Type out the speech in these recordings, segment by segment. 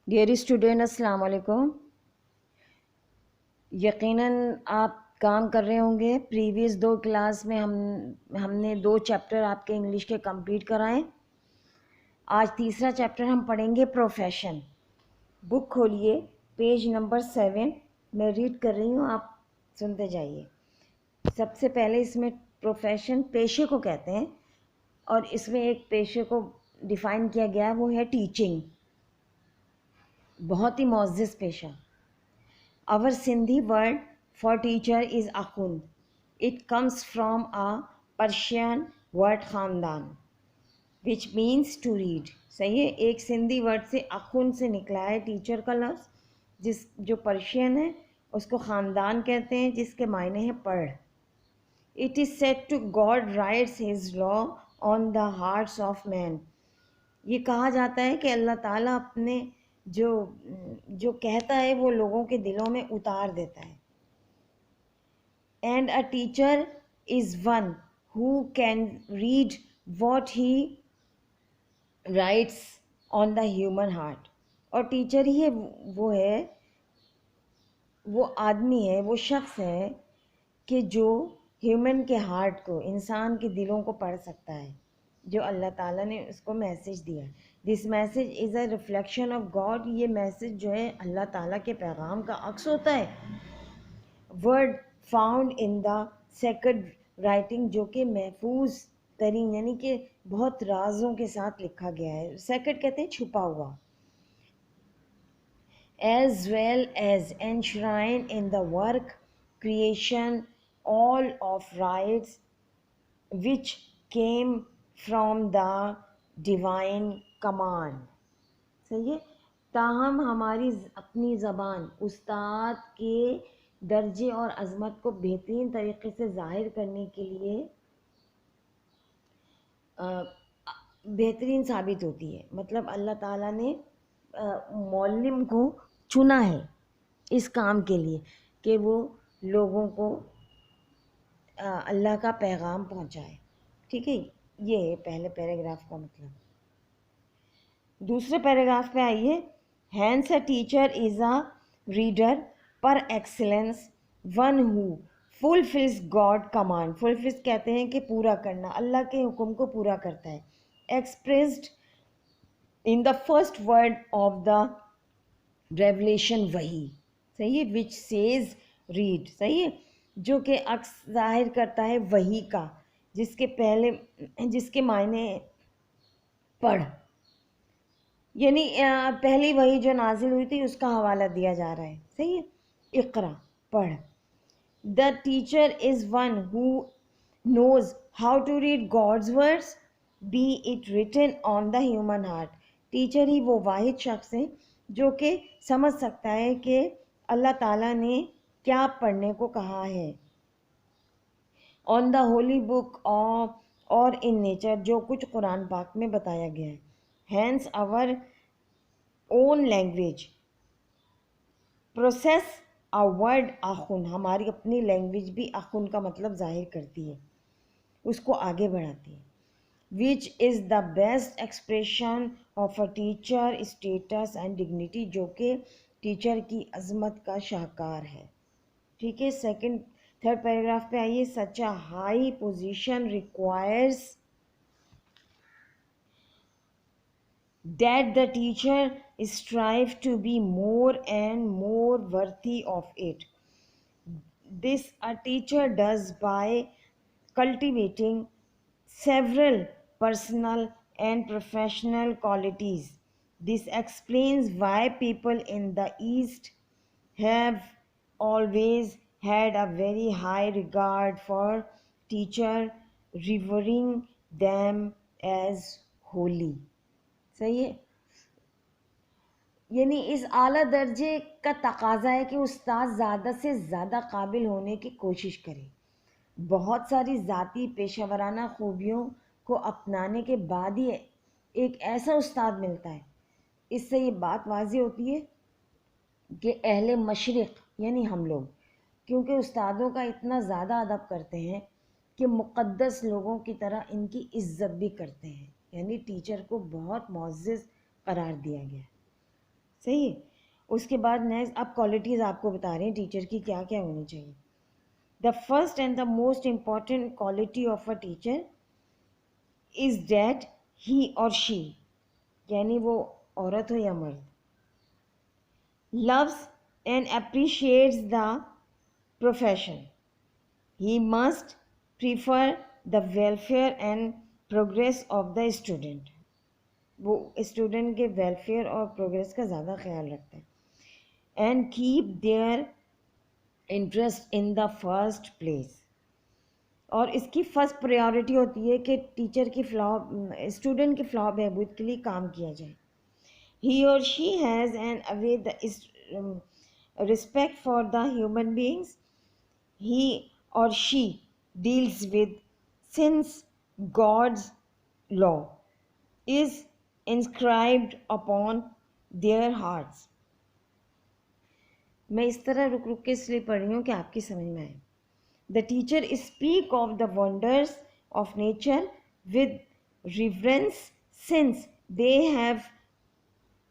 Dear student السلام علیکم. یقیناً آپ کام کر رہے ہوں گے. پریویس 2 کلاس میں ہم نے 2 چیپٹر آپ کے انگلش کے کمپلیٹ کرائے. آج تیسرا چیپٹر ہم پڑھیں گے پروفیشن. بک کھولیے پیج نمبر 7. میں ریڈ کر رہی ہوں, آپ سنتے جائیے. سب سے پہلے اس میں پروفیشن پیشے کو کہتے ہیں, اور اس میں ایک پیشے کو ڈیفائن کیا گیا ہے, وہ ہے ٹیچنگ. بہت ہی معزز پیشہ. Our Sindhi word for teacher is akhun. It comes from a Persian word khandan, which means to read. صحیح ہے, ایک سندھی ورڈ سے اخن سے نکلا ہے ٹیچر کا لفظ, جو پرشین ہے اس کو خاندان کہتے ہیں, جس کے معنی ہے پڑھ. It is said to God writes his law on the hearts of men. یہ کہا جاتا ہے کہ اللہ تعالیٰ اپنے جو کہتا ہے وہ لوگوں کے دلوں میں اتار دیتا ہے. And a teacher is one who can read what he writes on the human heart. اور ٹیچر ہی وہ آدمی ہے, وہ شخص ہے کہ جو ہیومن کے ہارٹ کو, انسان کے دلوں کو پڑھ سکتا ہے, جو اللہ تعالیٰ نے اس کو میسج دیا. This message is a reflection of God. یہ میسج جو ہے اللہ تعالیٰ کے پیغام کا عکس ہوتا ہے. Word found in the sacred writing, جو کہ محفوظ ترین یعنی کہ بہت رازوں کے ساتھ لکھا گیا ہے. سیکرڈ کہتے ہیں چھپا ہوا. As well as enshrined in the work, creation, all of rights which came from the divine command. صحیح ہے. تاہم ہماری اپنی زبان استاد کے درجے اور عظمت کو بہترین طریقے سے ظاہر کرنے کے لیے بہترین ثابت ہوتی ہے. مطلب اللہ تعالیٰ نے معلم کو چنا ہے اس کام کے لیے کہ وہ لوگوں کو اللہ کا پیغام پہنچائے. ٹھیک ہے, یہ ہے پہلے پیراگراف کا مطلب. دوسرے پیراگراف پہ آئیے. Hence a teacher is a reader per excellence, one who fulfils God command. Fulfils کہتے ہیں کہ پورا کرنا, اللہ کے حکم کو پورا کرتا ہے. Expressed in the first word of the revelation وحی. صحیح ہے, وچ سیز ریڈ. صحیح ہے, جو کہ عکس ظاہر کرتا ہے وحی کا, جس کے معنی پڑھ. یعنی پہلی وحی جو نازل ہوئی تھی اس کا حوالہ دیا جا رہا ہے. صحیح ہے, اقرا پڑھ. The teacher is one who knows how to read God's words, be it written on the human heart. Teacher ہی وہ واحد شخص ہے جو کہ سمجھ سکتا ہے کہ اللہ تعالیٰ نے کیا پڑھنے کو کہا ہے. آن دا ہولی بک اور ان نیچر, جو کچھ قرآن پاک میں بتایا گیا ہے. Hence our own language process a word اخن. ہماری اپنی لینگویج بھی اخن کا مطلب ظاہر کرتی ہے, اس کو آگے بڑھاتی ہے. which is the best expression of a teacher status and dignity, جو کہ ٹیچر کی عظمت کا شاہکار ہے. ٹھیک ہے. تھرڈ پیراگراف پہ آئیے. such a high position requires that the teacher strive to be more and more worthy of it. This a teacher does by cultivating several personal and professional qualities. This explains why people in the East have always had a very high regard for teacher, revering them as holy. صحیح ہے. یعنی اس اعلیٰ درجے کا تقاضا ہے کہ استاد زیادہ سے زیادہ قابل ہونے کی کوشش کرے. بہت ساری ذاتی پیشہ ورانہ خوبیوں کو اپنانے کے بعد ہی ایک ایسا استاد ملتا ہے. اس سے یہ بات واضح ہوتی ہے کہ اہل مشرق یعنی ہم لوگ, کیونکہ استادوں کا اتنا زیادہ ادب کرتے ہیں کہ مقدس لوگوں کی طرح ان کی عزت بھی کرتے ہیں. یعنی ٹیچر کو بہت معزز قرار دیا گیا. صحیح ہے. اس کے بعد نیکسٹ اب کوالٹیز آپ کو بتا رہے ہیں ٹیچر کی کیا کیا ہونی چاہیے. The first and the most important quality of a teacher is that he اور شی، یعنی وہ عورت ہو یا مرد، loves and appreciates the profession. He must prefer the welfare and progress of the student. وہ اسٹوڈنٹ کے ویلفیئر اور پروگریس کا زیادہ خیال رکھتا ہے. And keep their interest in the first place, اور اس کی فرسٹ پریارٹی ہوتی ہے کہ ٹیچر کی اسٹوڈنٹ کی فلاح بہبود کے لیے کام کیا جائے. He or she has an away the respect for the human beings he or she deals with, since God's law is inscribed upon their hearts. میں اس طرح رک رک کے اس لیے پڑھ رہی ہوں کہ آپ کی سمجھ میں آئے. The teacher speak of the wonders of nature with reverence, since they have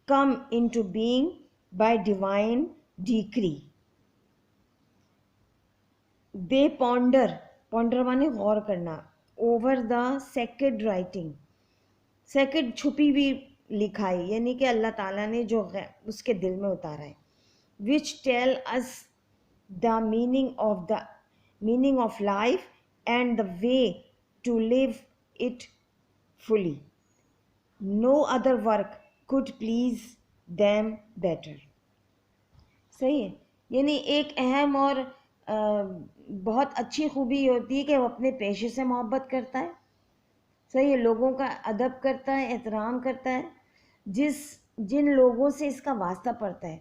come into being by divine decree. They ponder مانے غور کرنا, over the sacred writing. sacred چھپی ہوئی لکھائی, یعنی کہ اللہ تعالیٰ نے جو اس کے دل میں اتارا ہے. which tell us the meaning of life and the way to live it fully. No other work could please them better. صحیح ہے. یعنی ایک اہم اور بہت اچھی خوبی یہ ہوتی ہے کہ وہ اپنے پیشے سے محبت کرتا ہے. صحیح ہے. لوگوں کا ادب کرتا ہے, احترام کرتا ہے, جن لوگوں سے اس کا واسطہ پڑتا ہے,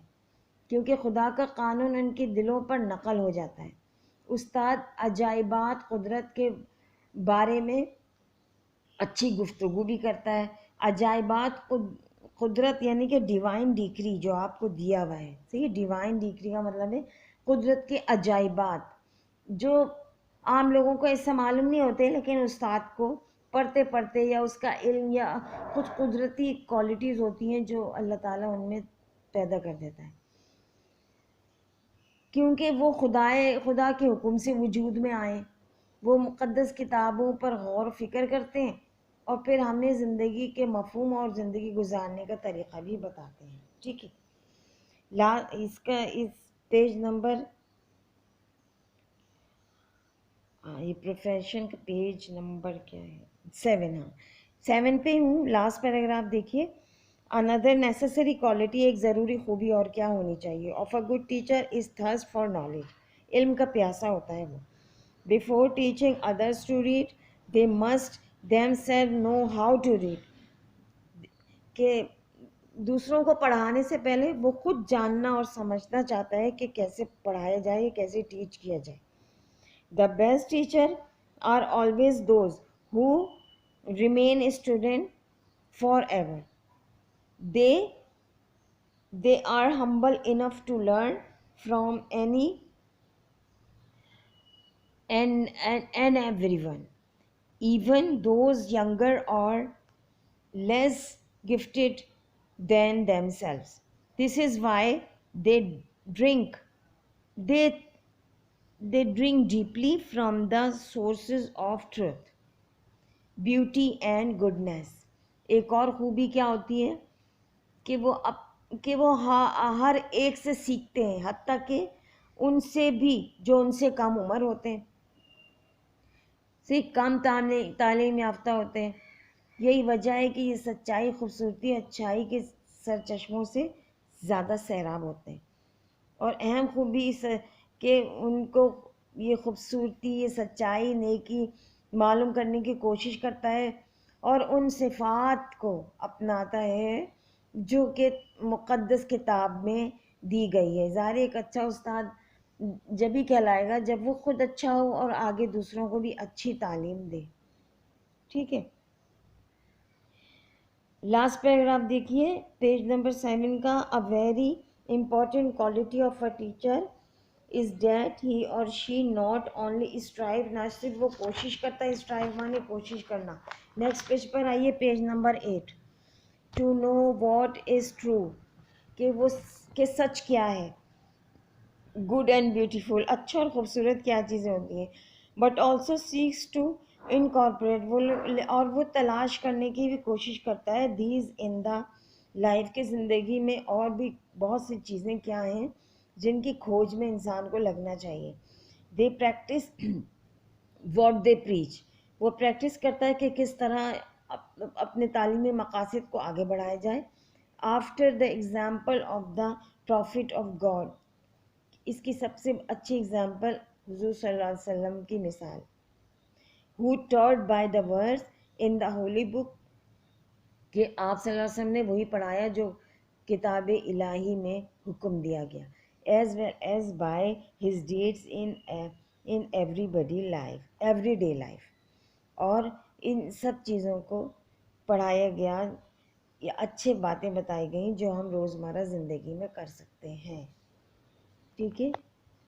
کیونکہ خدا کا قانون ان کے دلوں پر نقل ہو جاتا ہے. استاد عجائبات قدرت کے بارے میں اچھی گفتگو بھی کرتا ہے. عجائبات قدرت یعنی کہ ڈیوائن ڈیکری جو آپ کو دیا ہوا ہے. صحیح. ڈیوائن ڈیکری کا مطلب ہے قدرت کے عجائبات جو عام لوگوں کو اس سے معلوم نہیں ہوتے, لیکن استاد کو پڑھتے پڑھتے یا اس کا علم یا کچھ قدرتی کوالٹیز ہوتی ہیں جو اللہ تعالیٰ ان میں پیدا کر دیتا ہے, کیونکہ وہ خدا کے حکم سے وجود میں آئے. وہ مقدس کتابوں پر غور و فکر کرتے ہیں اور پھر ہمیں زندگی کے مفہوم اور زندگی گزارنے کا طریقہ بھی بتاتے ہیں. ٹھیک ہے. اس پیج نمبر یہ پروفیشن کا پیج نمبر کیا ہے, 7. ہاں 7 پہ ہوں. لاسٹ پیراگراف دیکھیے. اندر نیسسری کوالٹی, ایک ضروری خوبی اور کیا ہونی چاہیے, of a good teacher is thirst for knowledge, علم کا پیاسا ہوتا ہے وہ. Before teaching others to read, they must themselves know how to read. کہ دوسروں کو پڑھانے سے پہلے وہ خود جاننا اور سمجھنا چاہتا ہے کہ کیسے پڑھایا جائے, کیسے ٹیچ کیا جائے. The best teacher are always those who remain a student forever. They are humble enough to learn from any and everyone, even those younger or less gifted than themselves. This is why they drink deeply from the sources of truth, beauty and goodness. ایک اور خوبی کیا ہوتی ہے کہ وہ ہر ایک سے سیکھتے ہیں, حتیٰ کہ ان سے بھی جو ان سے کم عمر ہوتے ہیں, کم تعلیم یافتہ ہوتے ہیں. یہی وجہ ہے کہ یہ سچائی, خوبصورتی, اچھائی کے سرچشموں سے زیادہ سیراب ہوتے ہیں. اور اہم خوبی کہ ان کو یہ خوبصورتی, یہ سچائی, نیکی معلوم کرنے کی کوشش کرتا ہے اور ان صفات کو اپناتا ہے جو کہ مقدس کتاب میں دی گئی ہے. ظاہر ایک اچھا استاد جب ہی کہلائے گا جب وہ خود اچھا ہو اور آگے دوسروں کو بھی اچھی تعلیم دے. ٹھیک ہے. لاسٹ پیراگراف دیکھیے پیج نمبر 7 کا. A very important quality of a teacher is that he or she not only strive, نہ صرف وہ کوشش کرتا ہے, strive مانے کوشش کرنا. نیکسٹ پیج پر آئیے, page number 8. To know what is true کہ وہ کہ سچ کیا ہے، گڈ اینڈ بیوٹیفل، اچھا اور خوبصورت کیا چیزیں ہوتی ہیں، but also seeks to incorporate, اور وہ تلاش کرنے کی بھی کوشش کرتا ہے دیز ان دا لائف، کے زندگی میں اور بھی بہت سی چیزیں کیا ہیں جن کی کھوج میں انسان کو لگنا چاہیے. دے پریکٹس واٹ دے پریچ، وہ پریکٹس کرتا ہے کہ کس طرح اپنے تعلیمی مقاصد کو آگے بڑھایا جائے. After the example of the prophet of God, اس کی سب سے اچھی اگزامپل حضور صلی اللہ علیہ وسلم کی مثال، who taught by the words in the holy book، کہ آپ صلی اللہ علیہ وسلم نے وہی پڑھایا جو کتاب الہی میں حکم دیا گیا، as well as by his deeds in every day life, اور ان سب چیزوں کو پڑھایا گیا یا اچھے باتیں بتائی گئیں جو ہم روزمرہ زندگی میں کر سکتے ہیں. ٹھیک ہے.